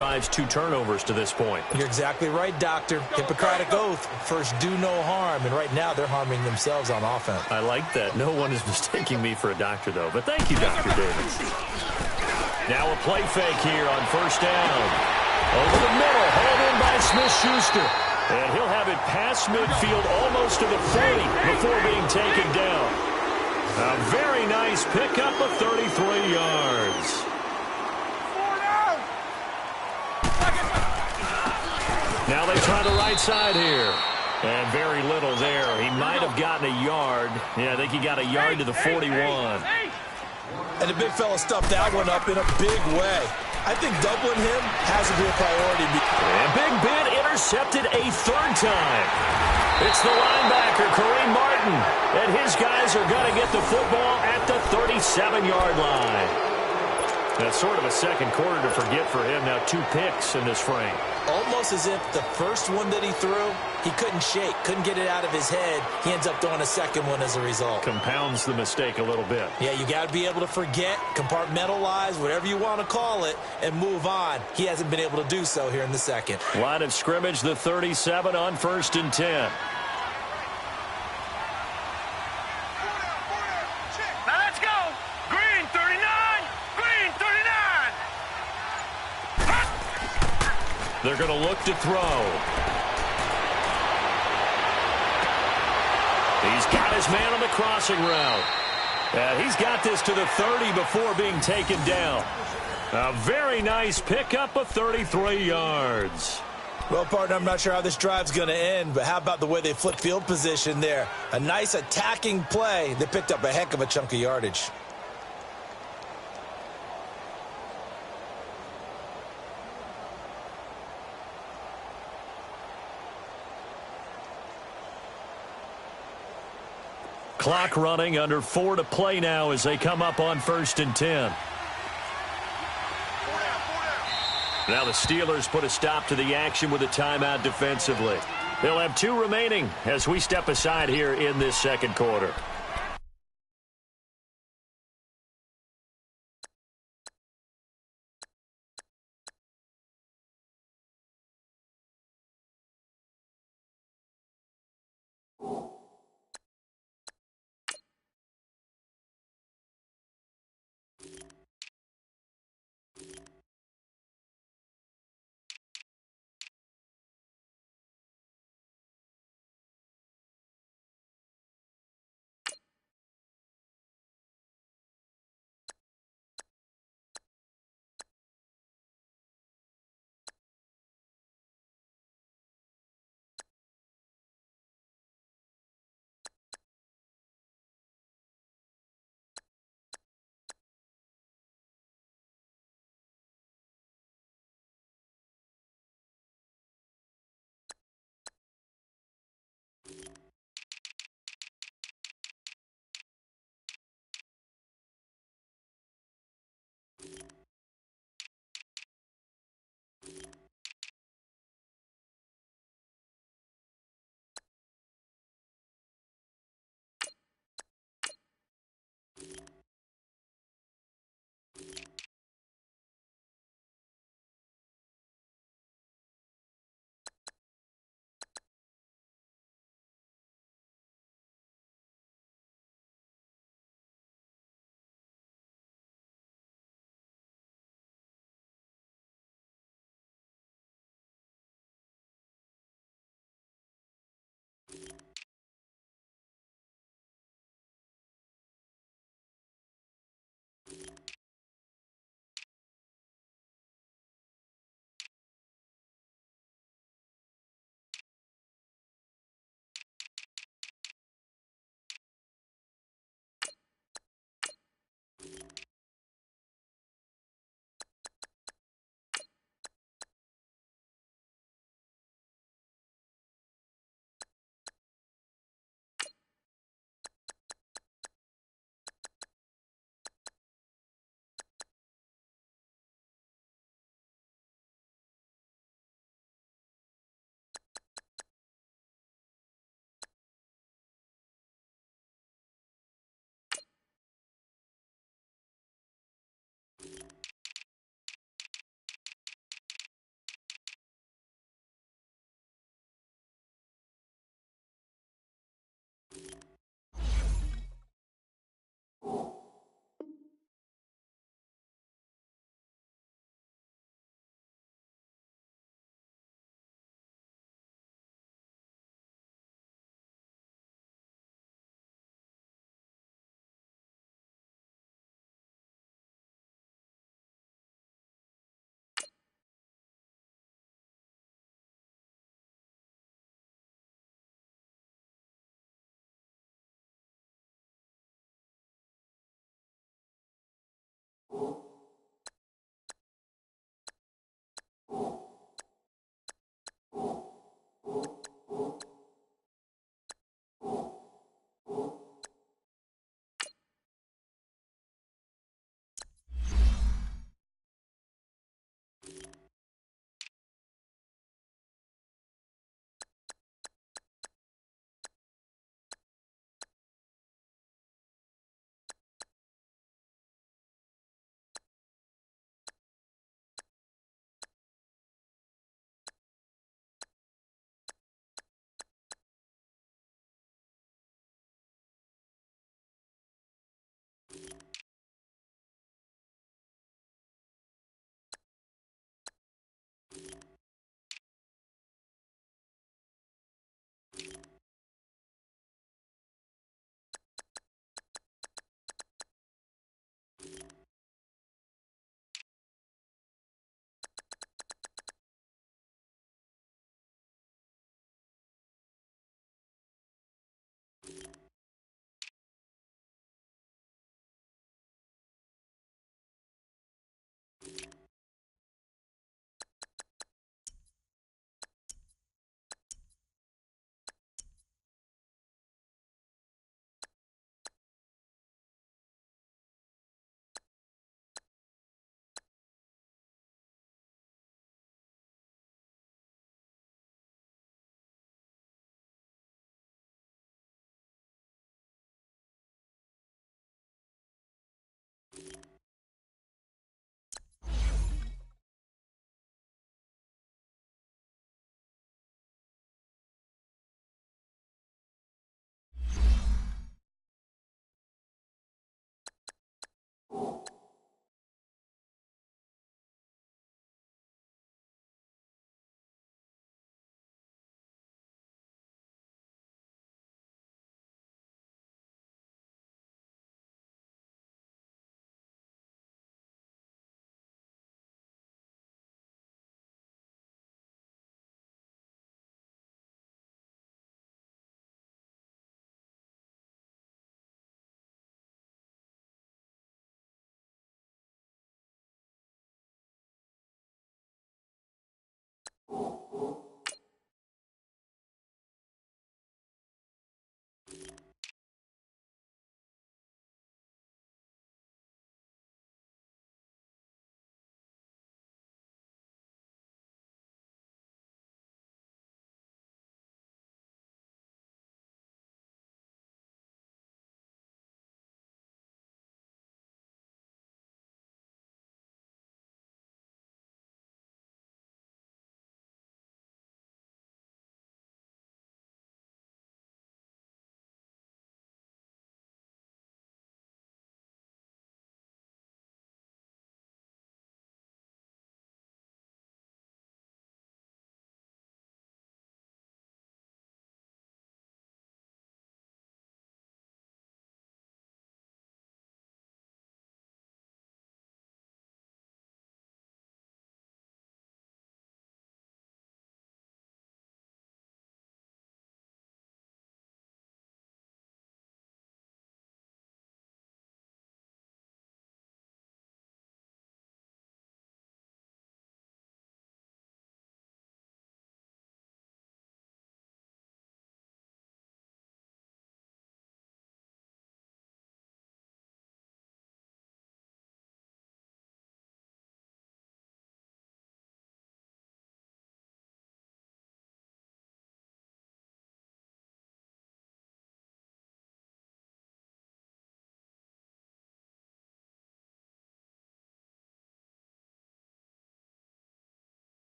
drives 2 turnovers to this point. You're exactly right, Doctor. Hippocratic oath. First, do no harm. And right now, they're harming themselves on offense. I like that. No one is mistaking me for a doctor, though. But thank you, Dr. Davis. Now a play fake here on first down. Over the middle, hauled in by Smith-Schuster. And he'll have it past midfield almost to the 40 before being taken down. A very nice pickup of 33 yards. Now they try the right side here. And very little there. He might have gotten a yard. Yeah, I think he got a yard to the 41. And the big fella stuffed that one up in a big way. I think doubling him has to be a priority. And Big Ben intercepted a 3rd time. It's the linebacker, Kareem Martin. And his guys are going to get the football at the 37-yard line. That's sort of a second quarter to forget for him. Now 2 picks in this frame. Almost as if the first one that he threw, he couldn't shake, couldn't get it out of his head. He ends up throwing a second one as a result. Compounds the mistake a little bit. Yeah, you got to be able to forget, compartmentalize, whatever you want to call it, and move on. He hasn't been able to do so here in the second. Line of scrimmage, the 37 on 1st and 10. They're going to look to throw. He's got his man on the crossing route. And he's got this to the 30 before being taken down. A very nice pickup of 33 yards. Well, partner, I'm not sure how this drive's going to end, but how about the way they flipped field position there? A nice attacking play. They picked up a heck of a chunk of yardage. Clock running, under 4 to play now as they come up on 1st and 10. Now the Steelers put a stop to the action with a timeout defensively. They'll have 2 remaining as we step aside here in this second quarter.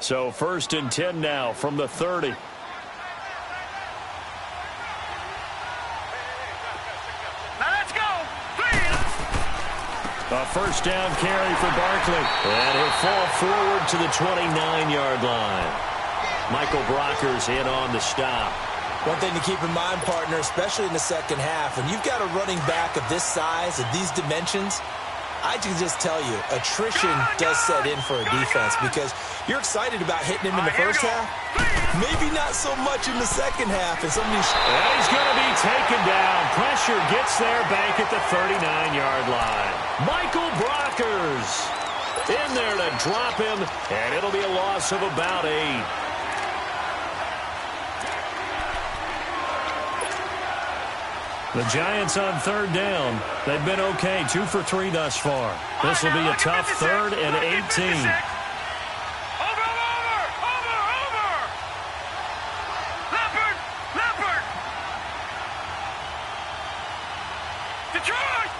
So 1st and 10 now from the 30. A 1st down carry for Barkley. And he'll fall forward to the 29-yard line. Michael Brockers in on the stop. One thing to keep in mind, partner, especially in the second half, when you've got a running back of this size, of these dimensions, I can just tell you, attrition does set in for a defense because you're excited about hitting him in the first half. Maybe not so much in the second half. And he's going to be taken down. Pressure gets there back at the 39-yard line. Michael Brockers in there to drop him, and it'll be a loss of about 8. The Giants on 3rd down. They've been okay, 2 for 3 thus far. This will be a tough 3rd and 18.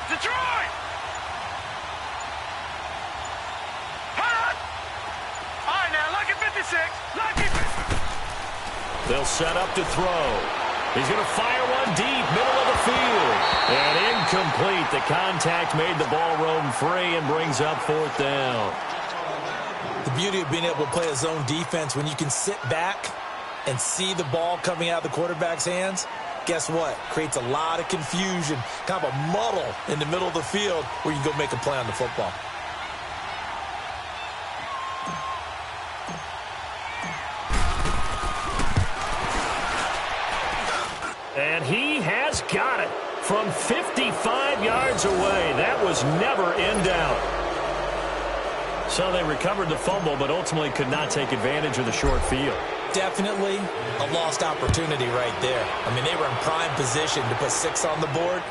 Detroit! All right, now, lucky 56. Lucky 56. They'll set up to throw. He's going to fire one deep, middle of the field. And incomplete. The contact made the ball roam free and brings up 4th down. The beauty of being able to play a zone defense when you can sit back and see the ball coming out of the quarterback's hands, guess what? Creates a lot of confusion, kind of a muddle in the middle of the field where you can go make a play on the football. And he has got it from 55 yards away. That was never in doubt. So they recovered the fumble, but ultimately could not take advantage of the short field. Definitely a lost opportunity right there. I mean, they were in prime position to put 6 on the board.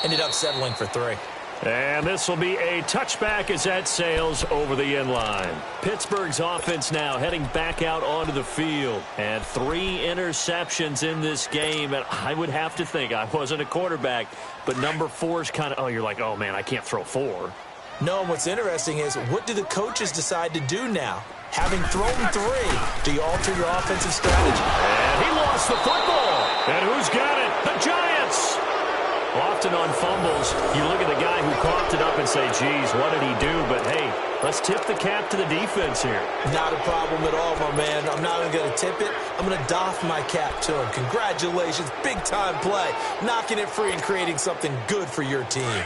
Ended up settling for 3. And this will be a touchback as that sails over the end line. Pittsburgh's offense now heading back out onto the field. And 3 interceptions in this game. And I would have to think, I wasn't a quarterback, but number 4 is kind of, oh, you're like, oh, man, I can't throw 4. No, what's interesting is, what do the coaches decide to do now? Having thrown 3, do you alter your offensive strategy? And he lost the football. And who's got it? The Giants. Often on fumbles, you look at the guy who coughed it up and say, geez, what did he do? But, hey, let's tip the cap to the defense here. Not a problem at all, my man. I'm not even going to tip it. I'm going to doff my cap to him. Congratulations. Big-time play. Knocking it free and creating something good for your team.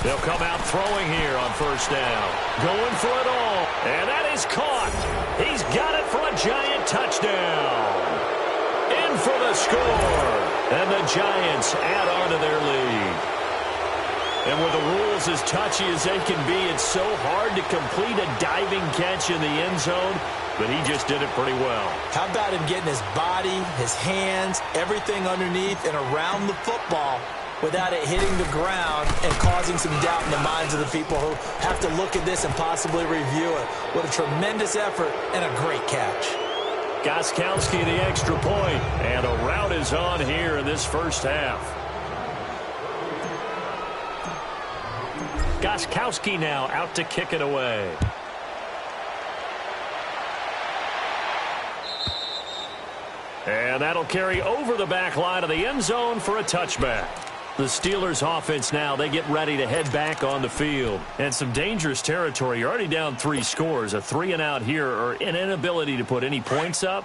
They'll come out throwing here on 1st down. Going for it all. And that is caught. He's got it for a Giant touchdown. In for the score. And the Giants add on to their lead. And with the rules as touchy as they can be, it's so hard to complete a diving catch in the end zone, but he just did it pretty well. How about him getting his body, his hands, everything underneath and around the football without it hitting the ground and causing some doubt in the minds of the people who have to look at this and possibly review it. What a tremendous effort and a great catch. Gostkowski the extra point, and a rout is on here in this first half. Gostkowski now out to kick it away. And that'll carry over the back line of the end zone for a touchback. The Steelers offense now, they get ready to head back on the field. And some dangerous territory. You're already down 3 scores. A 3-and-out here, or an inability to put any points up.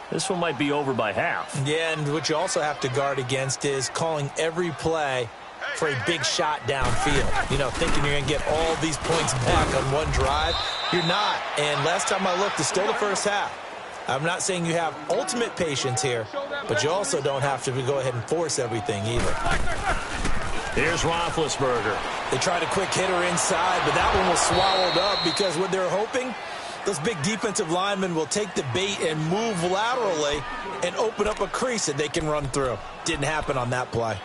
This one might be over by half. Yeah, and what you also have to guard against is calling every play for a big shot downfield. You know, thinking you're going to get all these points back on one drive. You're not. And last time I looked, it's still the first half. I'm not saying you have ultimate patience here, but you also don't have to go ahead and force everything either. Here's Roethlisberger. They tried a quick hitter inside, but that one was swallowed up because what they're hoping, those big defensive linemen will take the bait and move laterally and open up a crease that they can run through. Didn't happen on that play.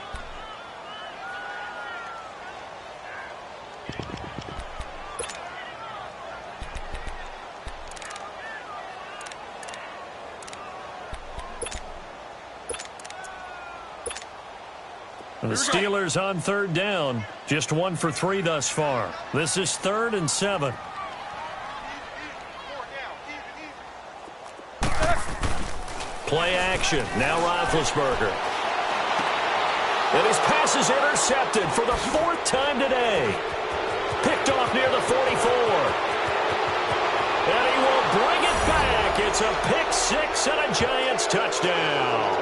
And the Steelers on third down, just 1 for 3 thus far. This is 3rd and 7. Play action. Now Roethlisberger. And his pass is intercepted for the 4th time today. Picked off near the 44. And he will bring it back. It's a pick 6 and a Giants touchdown.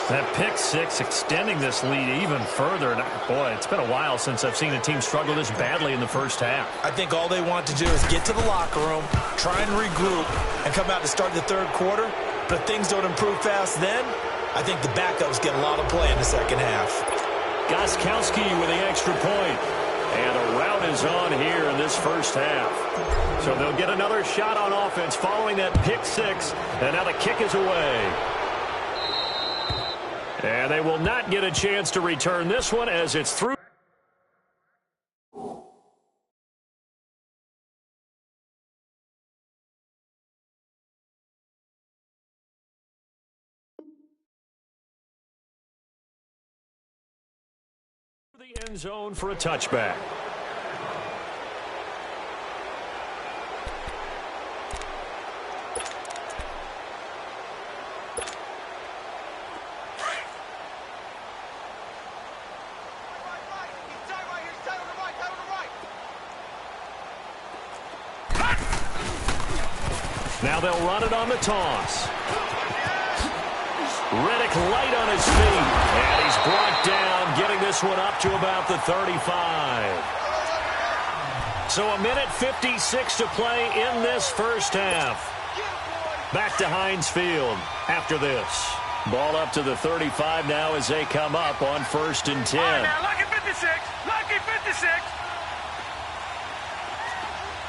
That pick 6 extending this lead even further. And boy, it's been a while since I've seen a team struggle this badly in the first half. I think all they want to do is get to the locker room, try and regroup, and come out to start the third quarter. But if things don't improve fast then, I think the backups get a lot of play in the second half. Gostkowski with the extra point. And a rout is on here in this first half. So they'll get another shot on offense following that pick 6. And now the kick is away. And they will not get a chance to return this one as it's through. The end zone for a touchback. Now they'll run it on the toss. Riddick light on his feet. And he's brought down, getting this one up to about the 35. So a minute 56 to play in this first half. Back to Heinz Field after this. Ball up to the 35 now as they come up on 1st and 10. All right, now, lucky 56. Lucky 56.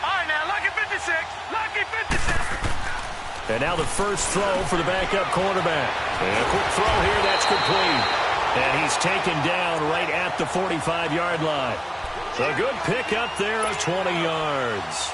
All right, now, lucky 56. Lucky 56. And now the first throw for the backup quarterback. And a quick throw here, that's complete. And he's taken down right at the 45-yard line. A good pick up there of 20 yards.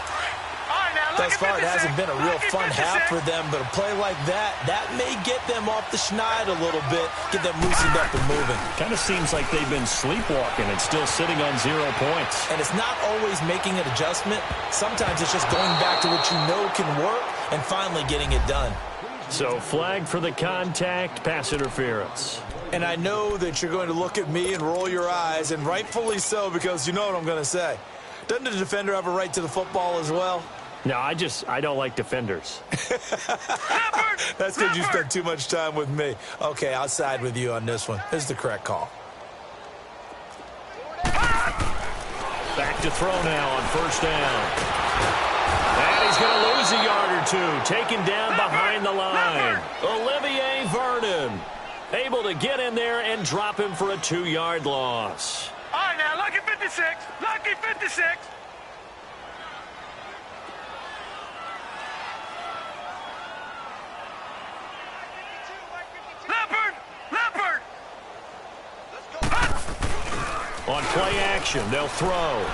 Thus far, it hasn't been a real fun half for them, but a play like that may get them off the schneid a little bit, get them loosened up and moving. Kind of seems like they've been sleepwalking and still sitting on 0 points. And it's not always making an adjustment. Sometimes it's just going back to what you know can work and finally getting it done. So flag for the contact, pass interference. And I know that you're going to look at me and roll your eyes, and rightfully so, because you know what I'm going to say. Doesn't the defender have a right to the football as well? No, I don't like defenders. That's because you spent too much time with me. Okay, I'll side with you on this one. This is the correct call. Back to throw now on 1st down. And he's going to lose a yard or two. Taken down behind the line. Olivier Vernon able to get in there and drop him for a 2-yard loss. All right, now, lucky 56. Lucky 56. Leopard! On play action, they'll throw.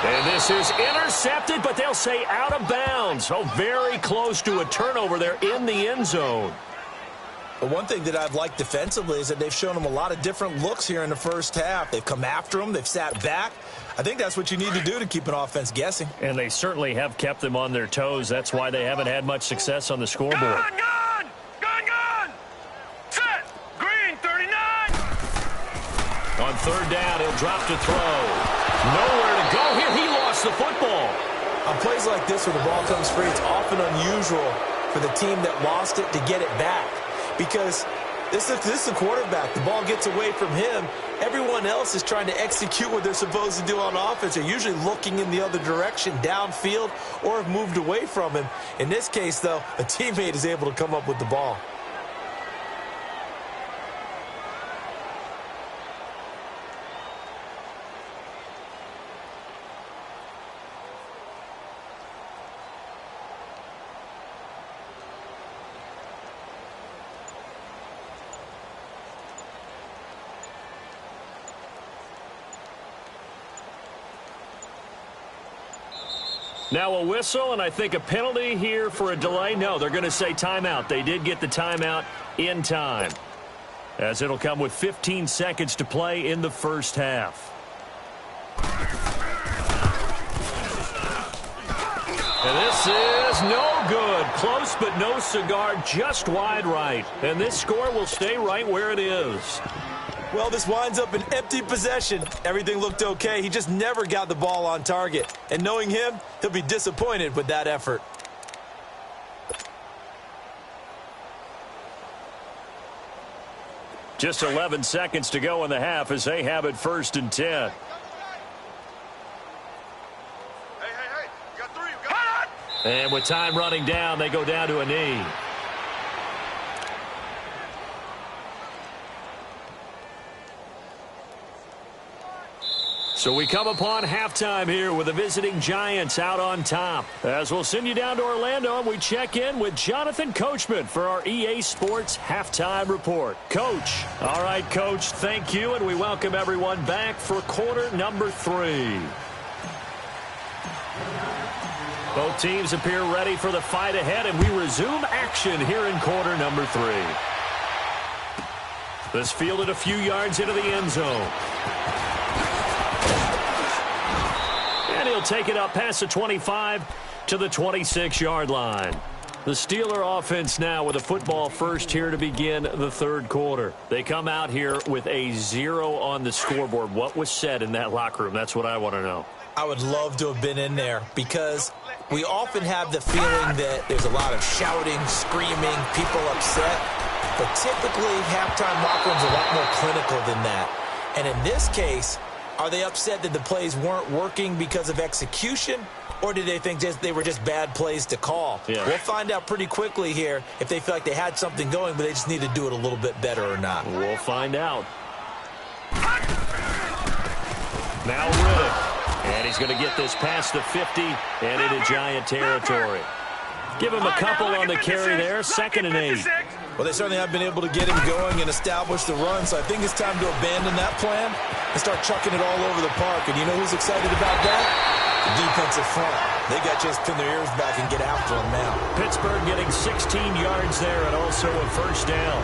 And this is intercepted, but they'll say out of bounds. So very close to a turnover there in the end zone. But one thing that I've liked defensively is that they've shown them a lot of different looks here in the first half. They've come after them. They've sat back. I think that's what you need to do to keep an offense guessing. And they certainly have kept them on their toes. That's why they haven't had much success on the scoreboard. Gun! Set! Green, 39! On 3rd down, he'll drop to throw. Nowhere to go here. He lost the football. On plays like this where the ball comes free, it's often unusual for the team that lost it to get it back. Because this is the quarterback. The ball gets away from him. Everyone else is trying to execute what they're supposed to do on offense. They're usually looking in the other direction, downfield, or have moved away from him. In this case, though, a teammate is able to come up with the ball. Now a whistle, and I think a penalty here for a delay. No, they're going to say timeout. They did get the timeout in time, as it'll come with 15 seconds to play in the first half. And this is no good. Close, but no cigar, just wide right. And this score will stay right where it is. Well, this winds up an empty possession. Everything looked okay. He just never got the ball on target. And knowing him, he'll be disappointed with that effort. Just 11 seconds to go in the half as they have it 1st and 10. And with time running down, they go down to a knee. So we come upon halftime here with the visiting Giants out on top. As we'll send you down to Orlando, and we check in with Jonathan Coachman for our EA Sports Halftime Report. Coach. All right, Coach, thank you, and we welcome everyone back for quarter number 3. Both teams appear ready for the fight ahead, and we resume action here in quarter number 3. This fielded a few yards into the end zone. And he'll take it up past the 25 to the 26-yard line. The Steeler offense now with a football first here to begin the third quarter. They come out here with a 0 on the scoreboard. What was said in that locker room? That's what I want to know. I would love to have been in there because we often have the feeling that there's a lot of shouting, screaming, people upset. But typically, halftime locker rooms are a lot more clinical than that. And in this case, are they upset that the plays weren't working because of execution, or did they think they were just bad plays to call? Yeah. We'll find out pretty quickly here if they feel like they had something going, but they just need to do it a little bit better or not. We'll find out. Now Riddick. And he's going to get this past the 50 and into Giant territory. Give him a couple on the carry there, 2nd and 8. Well, they certainly have been able to get him going and establish the run, so I think it's time to abandon that plan and start chucking it all over the park. And you know who's excited about that? The defensive front. They got just pin their ears back and get after him now. Pittsburgh getting 16 yards there and also a first down.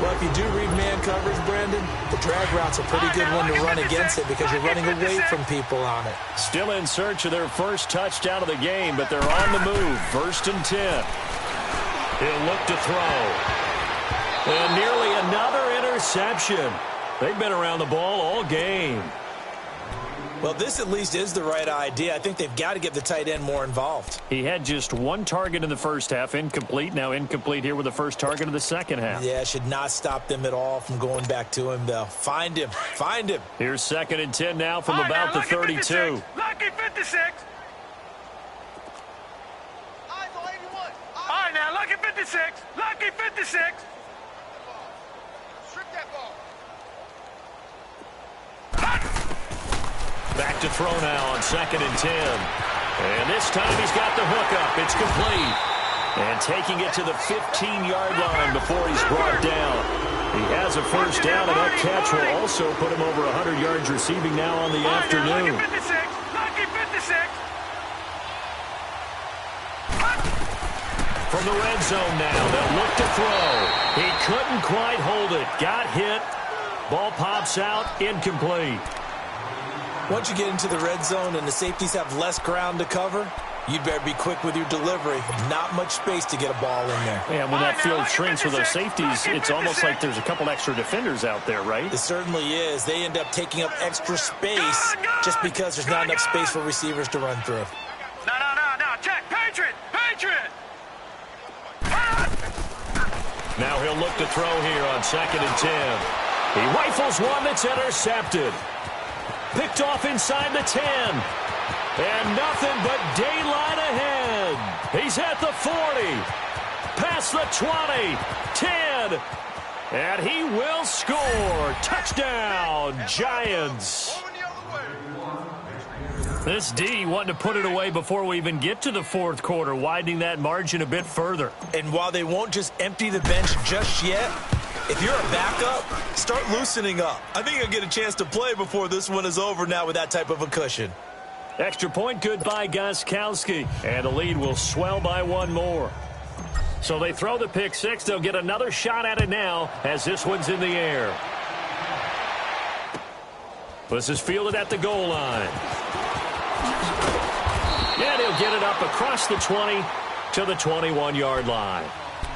Well, if you do read man coverage, Brandon, the drag route's a pretty good one to run against it because you're running away from people on it. Still in search of their first touchdown of the game, but they're on the move. 1st and 10. He'll look to throw. And nearly another interception. They've been around the ball all game. Well, this at least is the right idea. I think they've got to get the tight end more involved. He had just 1 target in the first half, incomplete. Now incomplete here with the first target of the second half. Yeah, should not stop them at all from going back to him, though. Find him. Find him. Here's 2nd and 10 now from about the 32. Lucky 56. All right, now, lucky 56. Lucky 56. Strip that ball. Back to throw now on 2nd and 10. And this time he's got the hookup. It's complete. And taking it to the 15-yard line before he's brought down. He has a first down, and that catch will also put him over 100 yards receiving now on the afternoon. Lucky 56. Lucky 56. From the red zone now, they'll look to throw. He couldn't quite hold it. Got hit. Ball pops out. Incomplete. Once you get into the red zone and the safeties have less ground to cover, you'd better be quick with your delivery. Not much space to get a ball in there. And when that field shrinks with those safeties, it's almost like there's a couple extra defenders out there, right? It certainly is. They end up taking up extra space just because there's not enough space for receivers to run through. No. Check. Patriot. Now he'll look to throw here on 2nd and 10. He rifles one that's intercepted. Picked off inside the 10. And nothing but daylight ahead. He's at the 40. Past the 20. 10. And he will score. Touchdown, Giants. This D wanting to put it away before we even get to the fourth quarter, widening that margin a bit further. And while they won't just empty the bench just yet, if you're a backup, start loosening up. I think you'll get a chance to play before this one is over now with that type of a cushion. Extra point good by Gostkowski. And the lead will swell by one more. So they throw the pick six. They'll get another shot at it now as this one's in the air. This is fielded at the goal line. And he'll get it up across the 20 to the 21-yard line.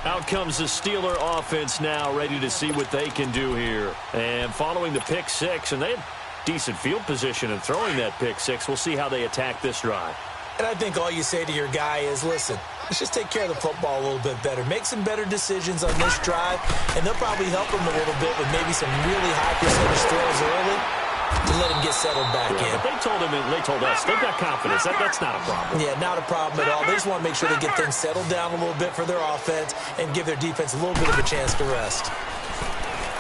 Out comes the Steeler offense now, ready to see what they can do here. And following the pick six, and they have decent field position and throwing that pick six. We'll see how they attack this drive. And I think all you say to your guy is, listen, let's just take care of the football a little bit better. Make some better decisions on this drive, and they'll probably help him a little bit with maybe some really high percentage throws early to let him get settled back in. But they told him, and they told us, they've got confidence. That's not a problem. Yeah, not a problem at all. They just want to make sure they get things settled down a little bit for their offense and give their defense a little bit of a chance to rest.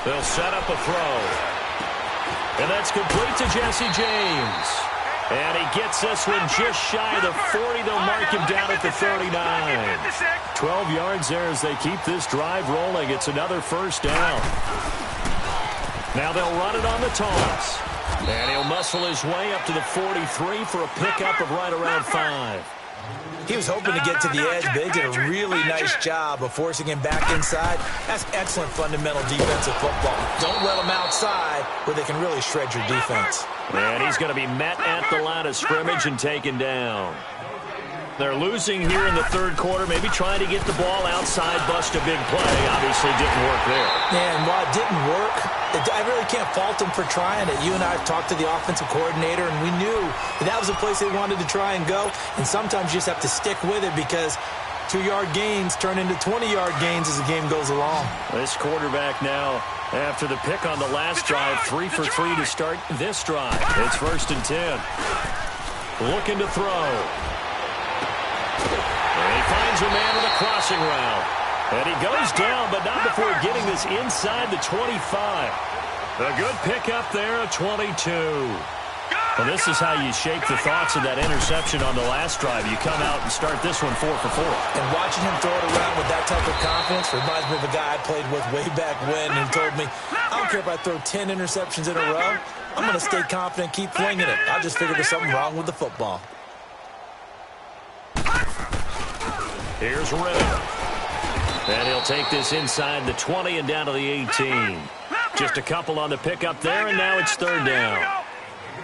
They'll set up a throw. And that's complete to Jesse James. And he gets this one just shy of the 40. They'll mark him down at the 39. 12 yards there as they keep this drive rolling. It's another first down. Now they'll run it on the toss. And he'll muscle his way up to the 43 for a pickup of right around 5. He was hoping to get to the edge, but they did a really nice job of forcing him back inside. That's excellent fundamental defensive football. Don't let him outside where they can really shred your defense. And he's going to be met at the line of scrimmage and taken down. They're losing here in the third quarter, maybe trying to get the ball outside, bust a big play. Obviously didn't work there. And while it didn't work, I really can't fault them for trying it. You and I have talked to the offensive coordinator, and we knew that was a place they wanted to try and go. And sometimes you just have to stick with it because 2-yard gains turn into 20-yard gains as the game goes along. This quarterback now, after the pick on the last drive, 3 for 3 to start this drive. It's 1st and 10. Looking to throw. And he finds a man with a crossing route. And he goes down, but not before getting this inside the 25. A good pickup there, a 22. Well, this is how you shake the thoughts of that interception on the last drive. You come out and start this one 4 for 4. And watching him throw it around with that type of confidence reminds me of a guy I played with way back when who told me, I don't care if I throw 10 interceptions in a row. I'm going to stay confident, keep flinging it. I just figured there's something wrong with the football. Here's Renner. And he'll take this inside the 20 and down to the 18. Just a couple on the pickup there, and now it's 3rd down.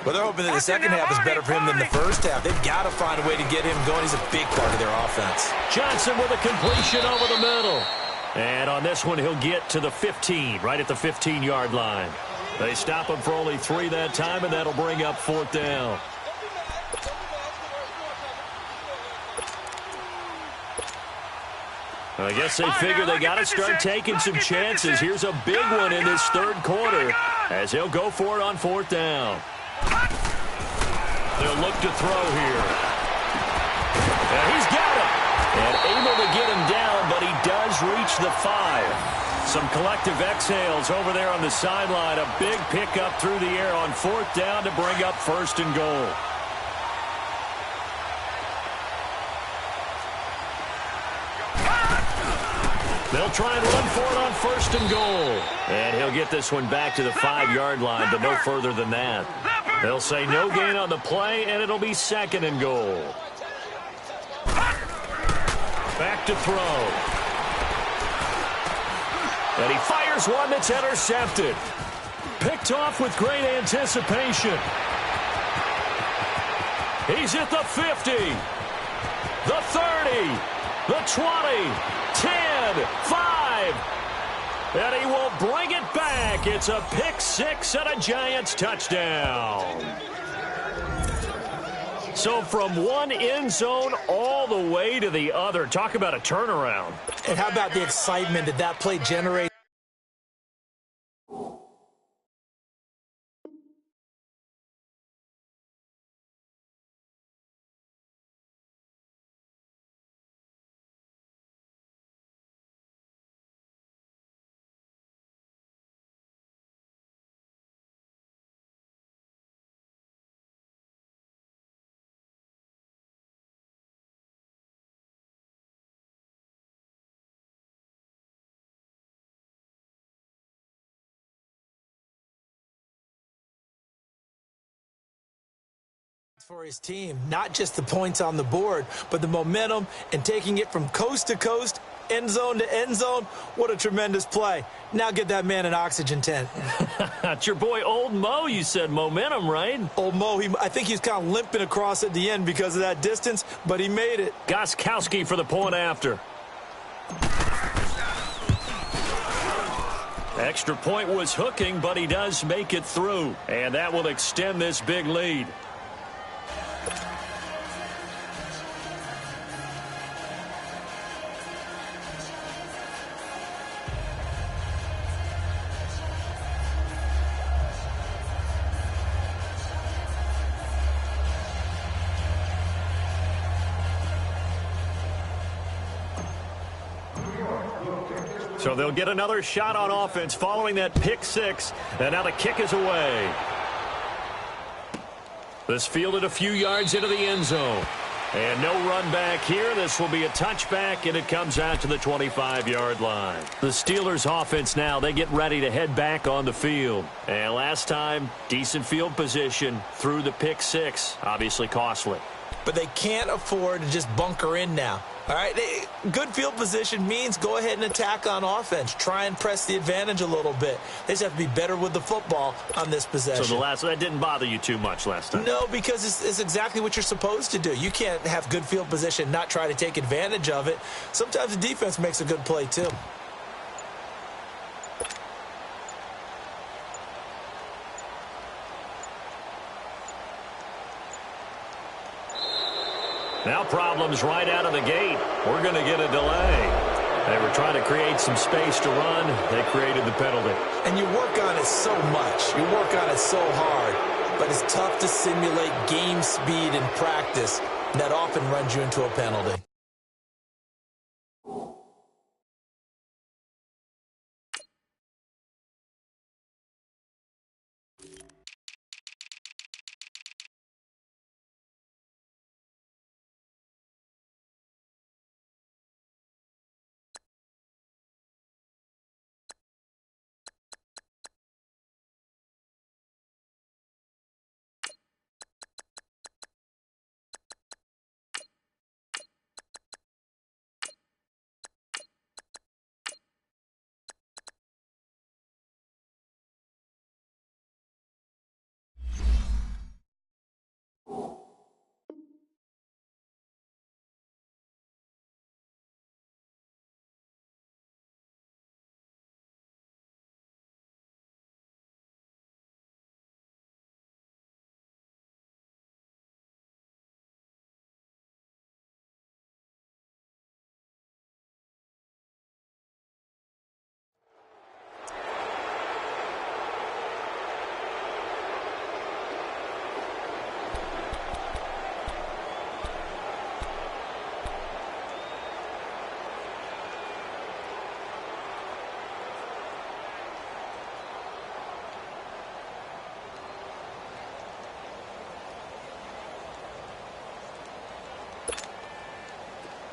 Well, they're hoping that the second half is better for him than the first half. They've got to find a way to get him going. He's a big part of their offense. Johnson with a completion over the middle. And on this one, he'll get to the 15, right at the 15-yard line. They stop him for only 3 that time, and that'll bring up 4th down. I guess they figure they got to start taking some chances. Here's a big one in this third quarter as he'll go for it on 4th down. They'll look to throw here. And he's got it. And able to get him down, but he does reach the 5. Some collective exhales over there on the sideline. A big pickup through the air on 4th down to bring up 1st and goal. They'll try and run for it on 1st and goal. And he'll get this one back to the 5-yard line, but no further than that. They'll say no gain on the play, and it'll be 2nd and goal. Back to throw. And he fires one that's intercepted. Picked off with great anticipation. He's at the 50, the 30, the 20, 10, 5. And he will bring it back. It's a pick six and a Giants touchdown. So from one end zone all the way to the other. Talk about a turnaround. And how about the excitement that that play generated? for his team, not just the points on the board, but the momentum and taking it from coast to coast, end zone to end zone. What a tremendous play. Now get that man an oxygen tent. It's your boy Old Mo, you said momentum, right? Old Mo, I think he's kind of limping across at the end because of that distance, but he made it. Gostkowski for the point after. Extra point was hooking, but he does make it through. And that will extend this big lead. So they'll get another shot on offense following that pick six. And now the kick is away. This fielded a few yards into the end zone. And no run back here. This will be a touchback, and it comes out to the 25-yard line. The Steelers' offense now, they get ready to head back on the field. And last time, decent field position through the pick six. Obviously costly. But they can't afford to just bunker in now. All right, good field position means go ahead and attack on offense. Try and press the advantage a little bit. They just have to be better with the football on this possession. So that didn't bother you too much last time? No, because it's exactly what you're supposed to do. You can't have good field position and not try to take advantage of it. Sometimes the defense makes a good play too. Now problems right out of the gate. We're going to get a delay. They were trying to create some space to run. They created the penalty. And you work on it so much. You work on it so hard. But it's tough to simulate game speed in practice. That often runs you into a penalty.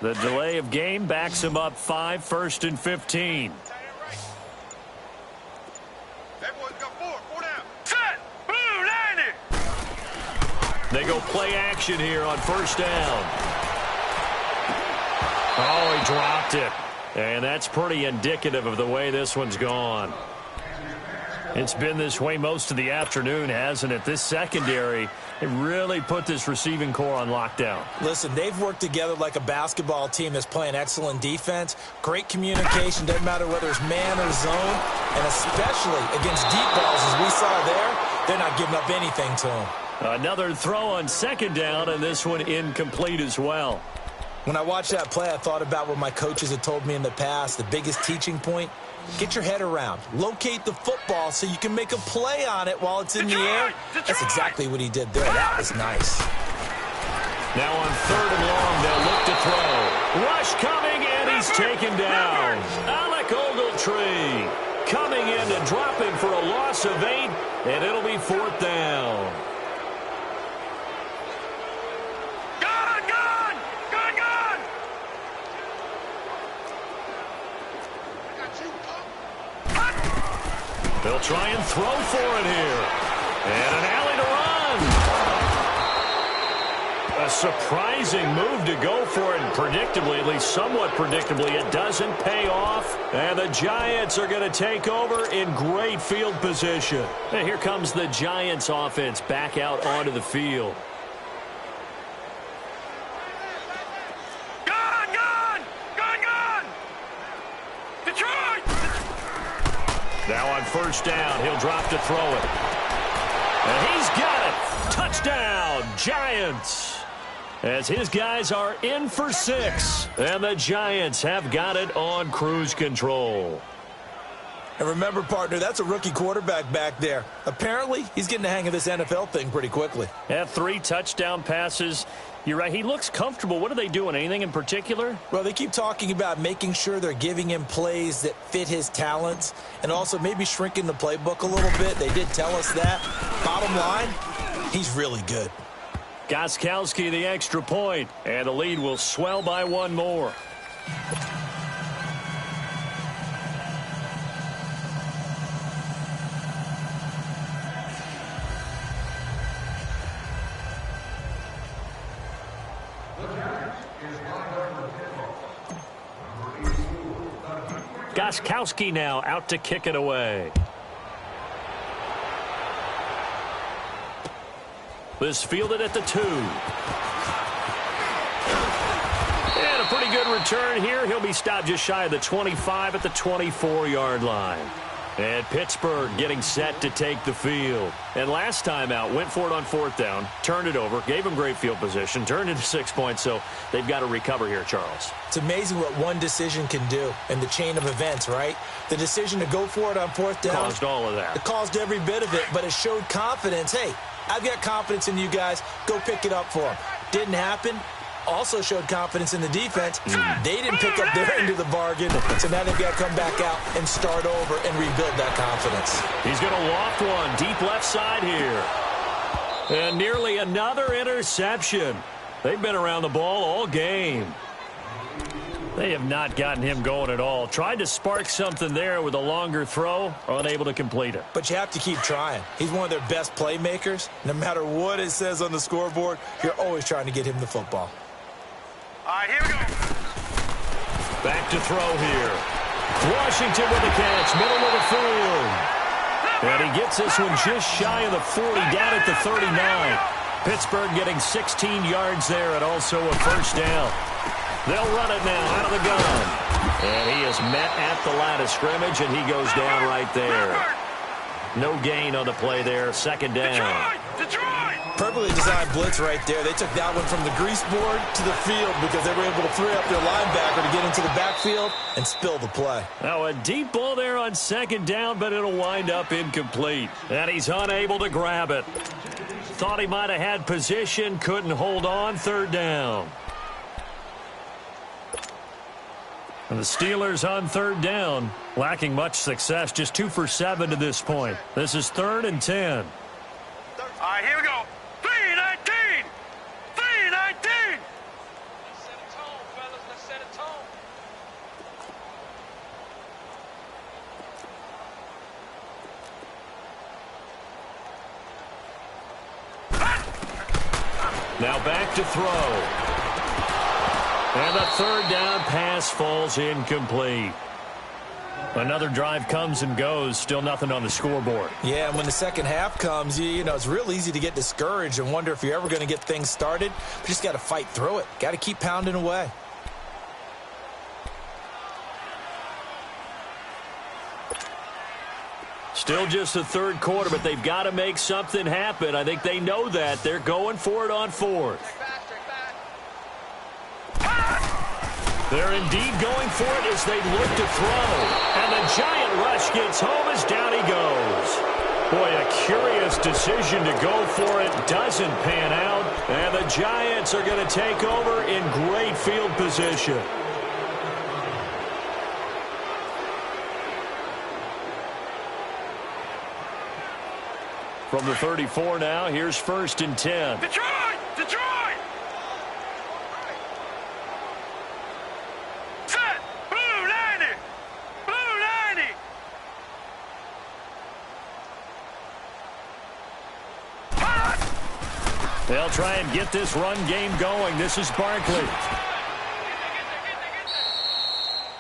The delay of game backs him up 5, 1st and 15. They go play action here on 1st down. Oh, he dropped it. And that's pretty indicative of the way this one's gone. It's been this way most of the afternoon, hasn't it? This secondary, it really put this receiving core on lockdown. Listen, they've worked together like a basketball team that's playing excellent defense. Great communication, doesn't matter whether it's man or zone. And especially against deep balls, as we saw there, they're not giving up anything to them. Another throw on 2nd down, and this one incomplete as well. When I watched that play, I thought about what my coaches had told me in the past. The biggest teaching point, get your head around. Locate the football so you can make a play on it while it's in the air. That's exactly what he did there. That was nice. Now on 3rd and long, they'll look to throw. Rush coming, and he's taken down. Alec Ogletree coming in to drop him for a loss of 8, and it'll be 4th down. They'll try and throw for it here. And an alley to run. A surprising move to go for it, and predictably, at least somewhat predictably, it doesn't pay off. And the Giants are going to take over in great field position. And here comes the Giants offense back out onto the field. Now on first down, he'll drop to throw it. And he's got it. Touchdown, Giants. As his guys are in for 6. And the Giants have got it on cruise control. And remember, partner, that's a rookie quarterback back there. Apparently, he's getting the hang of this NFL thing pretty quickly. Had 3 touchdown passes. You're right, he looks comfortable. What are they doing? Anything in particular? Well, they keep talking about making sure they're giving him plays that fit his talents and also maybe shrinking the playbook a little bit. They did tell us that. Bottom line, he's really good. Gostkowski the extra point, and the lead will swell by 1 more. Gostkowski now out to kick it away. This fielded at the 2. And a pretty good return here. He'll be stopped just shy of the 25 at the 24-yard line. And Pittsburgh getting set to take the field. And last time out, went for it on 4th down, turned it over, gave them great field position, turned into 6 points, so they've got to recover here, Charles. It's amazing what one decision can do in the chain of events, right? The decision to go for it on 4th down. Caused all of that. It caused every bit of it, but it showed confidence. Hey, I've got confidence in you guys. Go pick it up for them. Didn't happen. Also showed confidence in the defense. They didn't pick up their end of the bargain, so now they've got to come back out and start over and rebuild that confidence. He's going to loft one deep left side here. And nearly another interception. They've been around the ball all game. They have not gotten him going at all. Tried to spark something there with a longer throw, unable to complete it. But you have to keep trying. He's one of their best playmakers. No matter what it says on the scoreboard, you're always trying to get him the football. All right, here we go. Back to throw here. Washington with the catch, middle of the field. And he gets this one just shy of the 40, down at the 39. Pittsburgh getting 16 yards there and also a first down. They'll run it now out of the gun. And he is met at the line of scrimmage, and he goes down right there. No gain on the play there, 2nd down. Detroit! Perfectly designed blitz right there. They took that one from the grease board to the field because they were able to free up their linebacker to get into the backfield and spill the play. Now a deep ball there on 2nd down, but it'll wind up incomplete. And he's unable to grab it. Thought he might have had position, couldn't hold on, 3rd down. And the Steelers on 3rd down, lacking much success, just 2 for 7 to this point. This is 3rd and 10. All right, here we go. 3-19! 3-19! Let's set a tone, fellas. Let's set a tone. Now back to throw. And the 3rd down pass falls incomplete. Another drive comes and goes, still nothing on the scoreboard. Yeah, and when the second half comes, you know, it's real easy to get discouraged and wonder if you're ever going to get things started. You just got to fight through it. Got to keep pounding away. Still just the 3rd quarter, but they've got to make something happen. I think they know that. They're going for it on 4th. They're indeed going for it as they look to throw. And the giant rush gets home as down he goes. Boy, a curious decision to go for it. Doesn't pan out. And the Giants are going to take over in great field position. From the 34 now, here's 1st and 10. Detroit! Detroit! Set! Blue 90! Blue 90! They'll try and get this run game going. This is Barkley.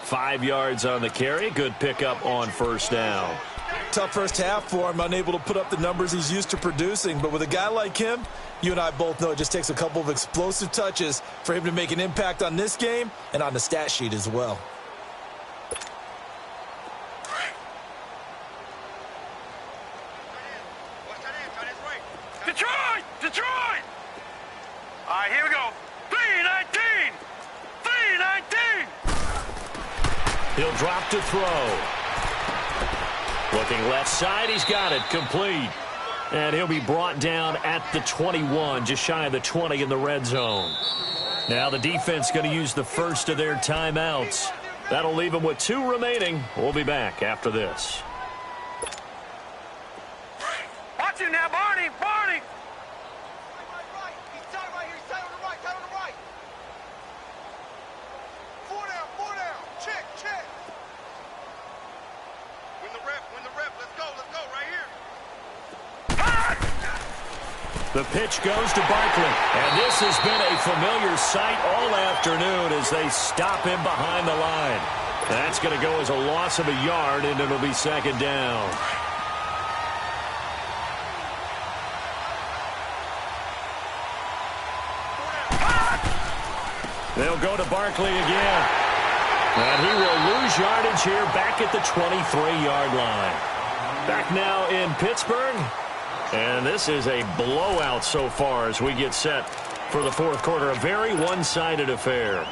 5 yards on the carry. Good pickup on first down. Tough first half for him, unable to put up the numbers he's used to producing. But with a guy like him, you and I both know it just takes a couple of explosive touches for him to make an impact on this game and on the stat sheet as well. Detroit! Detroit! All right, here we go. 3-19! 3-19! He'll drop to throw. Looking left side, he's got it, complete. And he'll be brought down at the 21, just shy of the 20 in the red zone. Now the defense going to use the first of their timeouts. That'll leave them with 2 remaining. We'll be back after this. Watch him now, Barney! Barney! He's tight right here. He's tight on the right. Tight on the right. 4 down. 4 down. Check. Check. Win the rep. Win the rep. Let's go. Let's go. Right here. The pitch goes to Barkley, and this has been a familiar sight all afternoon as they stop him behind the line. That's going to go as a loss of a yard, and it'll be second down. They'll go to Barkley again. And he will lose yardage here back at the 23-yard line. Back now in Pittsburgh. And this is a blowout so far as we get set for the fourth quarter. A very one-sided affair.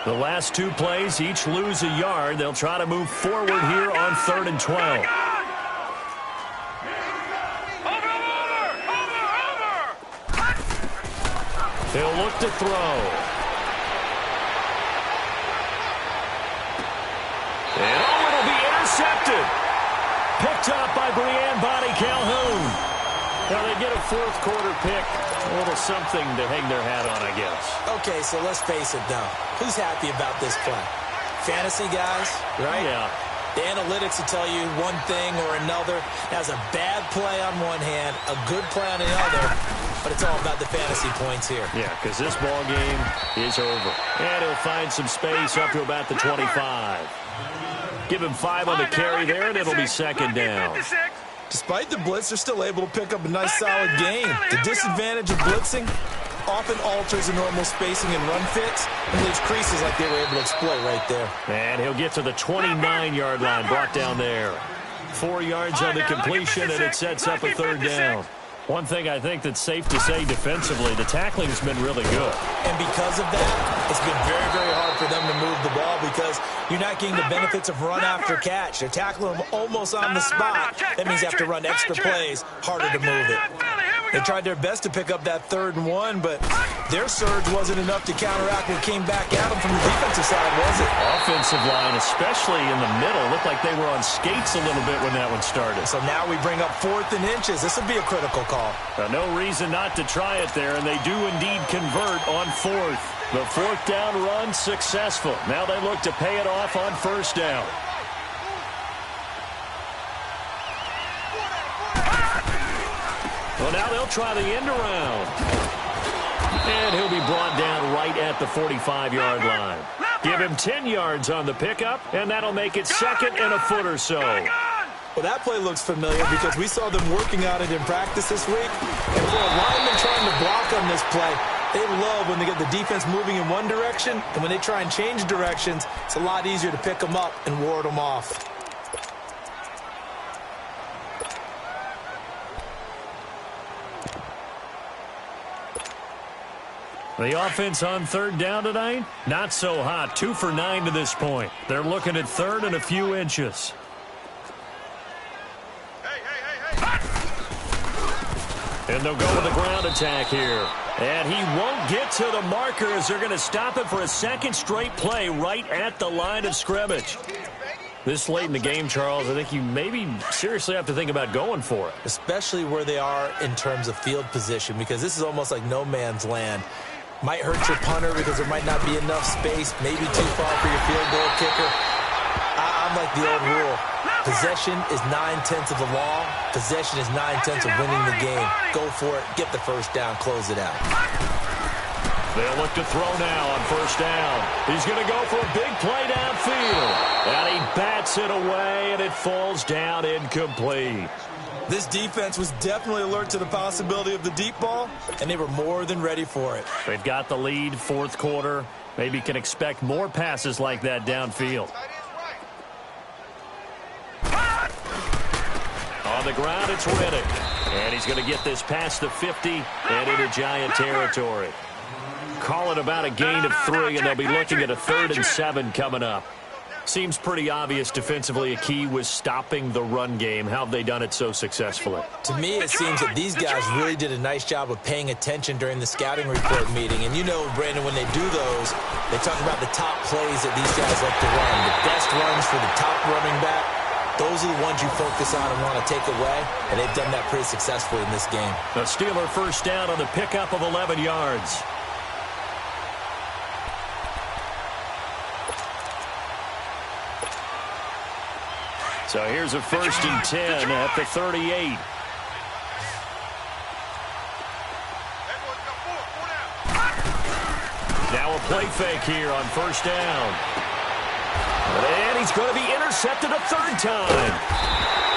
The last 2 plays each lose a yard. They'll try to move forward here on 3rd and 12. They'll look to throw. And it'll be intercepted. Picked up by Brianne Bonnie Calhoun. Now they get a fourth quarter pick. A little something to hang their hat on, I guess. Okay, so let's face it, though. Who's happy about this play? Fantasy guys, right? Yeah. The analytics will tell you one thing or another. Has a bad play on one hand, a good play on the other, but it's all about the fantasy points here. Yeah, because this ball game is over. And he'll find some space up to about the 25. Give him 5 on the carry there, and it'll be second down. Despite the blitz, they're still able to pick up a nice, solid gain. The disadvantage of blitzing often alters the normal spacing and run fits and leaves creases like they were able to exploit right there. And he'll get to the 29-yard line, brought down there. 4 yards on the completion, and it sets up a 3rd down. One thing I think that's safe to say defensively, the tackling's been really good. And because of that, it's been very, very hard for them to move the ball because you're not getting the benefits of run after catch. They're tackling them almost on the spot. That means you have to run extra plays, harder to move it. They tried their best to pick up that 3rd and 1, but their surge wasn't enough to counteract what came back at them from the defensive side, was it? Offensive line, especially in the middle, looked like they were on skates a little bit when that one started. So now we bring up 4th and inches. This will be a critical call. No reason not to try it there, and they do indeed convert on 4th. The 4th down run successful. Now they look to pay it off on 1st down. Well, now they'll try the end around. And he'll be brought down right at the 45-yard line. Give him 10 yards on the pickup, and that'll make it 2nd and a foot or so. Well, that play looks familiar because we saw them working on it in practice this week. And for a lineman trying to block on this play, they love when they get the defense moving in one direction, and when they try and change directions, it's a lot easier to pick them up and ward them off. The offense on 3rd down tonight, not so hot. 2 for 9 to this point. They're looking at 3rd and a few inches. And they'll go with the ground attack here. And he won't get to the marker as they're going to stop it for a 2nd straight play right at the line of scrimmage. This late in the game, Charles, I think you maybe seriously have to think about going for it. Especially where they are in terms of field position, because this is almost like no man's land. Might hurt your punter because there might not be enough space, maybe too far for your field goal kicker. I'm like the old rule. Possession is 9/10 of the law. Possession is 9/10 of winning the game. Go for it. Get the first down. Close it out. They'll look to throw now on first down. He's going to go for a big play downfield. And he bats it away, and it falls down incomplete. This defense was definitely alert to the possibility of the deep ball, and they were more than ready for it. They've got the lead, fourth quarter. Maybe can expect more passes like that downfield. On the ground, it's Riddick. And he's going to get this past the 50 and into Giant territory. Call it about a gain of 3, and they'll be looking at a 3rd and 7 coming up. Seems pretty obvious defensively a key was stopping the run game. How have they done it so successfully? To me, it seems that these guys really did a nice job of paying attention during the scouting report meeting. And you know, Brandon, when they do those, they talk about the top plays that these guys like to run. The best runs for the top running back, those are the ones you focus on and want to take away. And they've done that pretty successfully in this game. The Steeler first down on the pickup of 11 yards. So here's a 1st and 10 at the 38. Now a play fake here on first down. And he's going to be intercepted a 3rd time.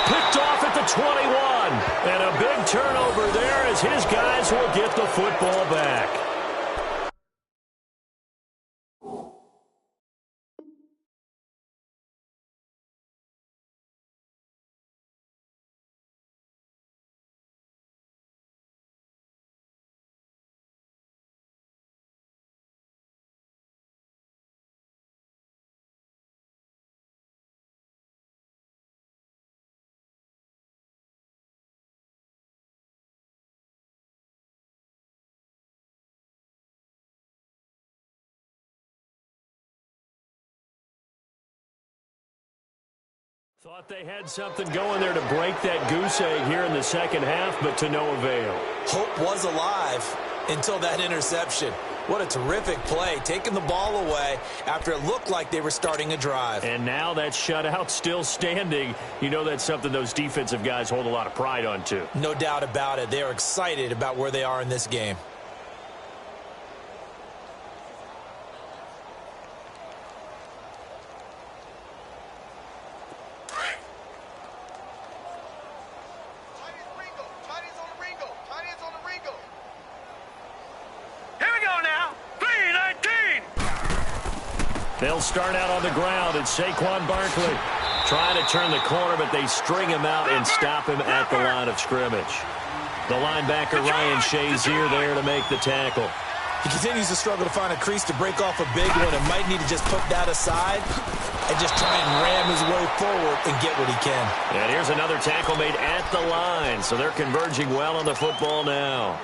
Picked off at the 21. And a big turnover there as his guys will get the football back. Thought they had something going there to break that goose egg here in the second half, but to no avail. Hope was alive until that interception. What a terrific play, taking the ball away after it looked like they were starting a drive. And now that shutout still standing. You know that's something those defensive guys hold a lot of pride on, too. No doubt about it. They are excited about where they are in this game. They'll start out on the ground, and Saquon Barkley trying to turn the corner, but they string him out and stop him at the line of scrimmage. The linebacker, Ryan Shazier, there to make the tackle. He continues to struggle to find a crease to break off a big one and might need to just put that aside and just try and ram his way forward and get what he can. And here's another tackle made at the line, so they're converging well on the football now.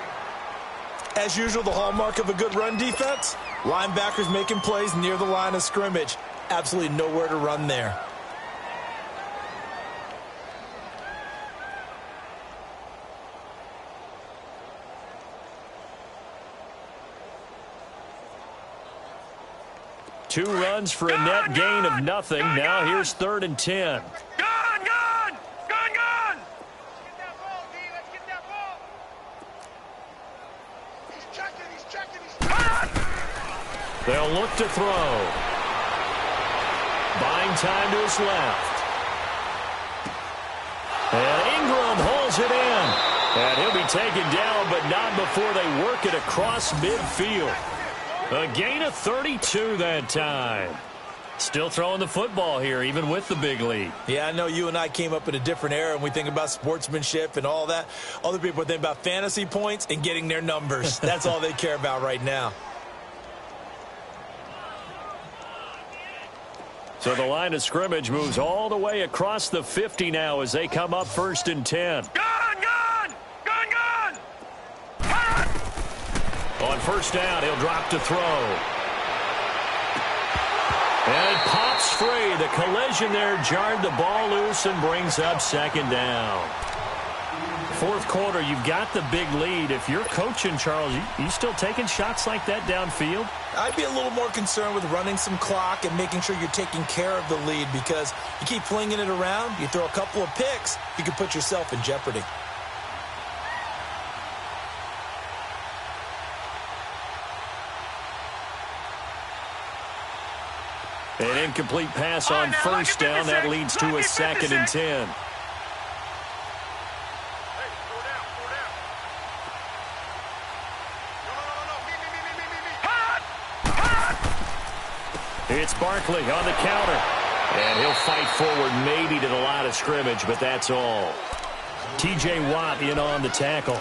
As usual, the hallmark of a good run defense, linebackers making plays near the line of scrimmage. Absolutely nowhere to run there. Two runs for a net gain of nothing. Now here's 3rd and 10. They'll look to throw. Buying time to his left. And Ingram holds it in. And he'll be taken down, but not before they work it across midfield. A gain of 32 that time. Still throwing the football here, even with the big lead. Yeah, I know you and I came up in a different era, and we think about sportsmanship and all that. Other people think about fantasy points and getting their numbers. That's all they care about right now. So the line of scrimmage moves all the way across the 50 now as they come up 1st and 10. On first down, he'll drop to throw. And it pops free. The collision there jarred the ball loose and brings up 2nd down. Fourth quarter, you've got the big lead. If you're coaching, Charles, you still taking shots like that downfield? I'd be a little more concerned with running some clock and making sure you're taking care of the lead, because you keep flinging it around, you throw a couple of picks, you can put yourself in jeopardy. An incomplete pass on first down. That leads to a 2nd and 10. It's Barkley on the counter. And he'll fight forward maybe to the line of scrimmage, but that's all. T.J. Watt in on the tackle.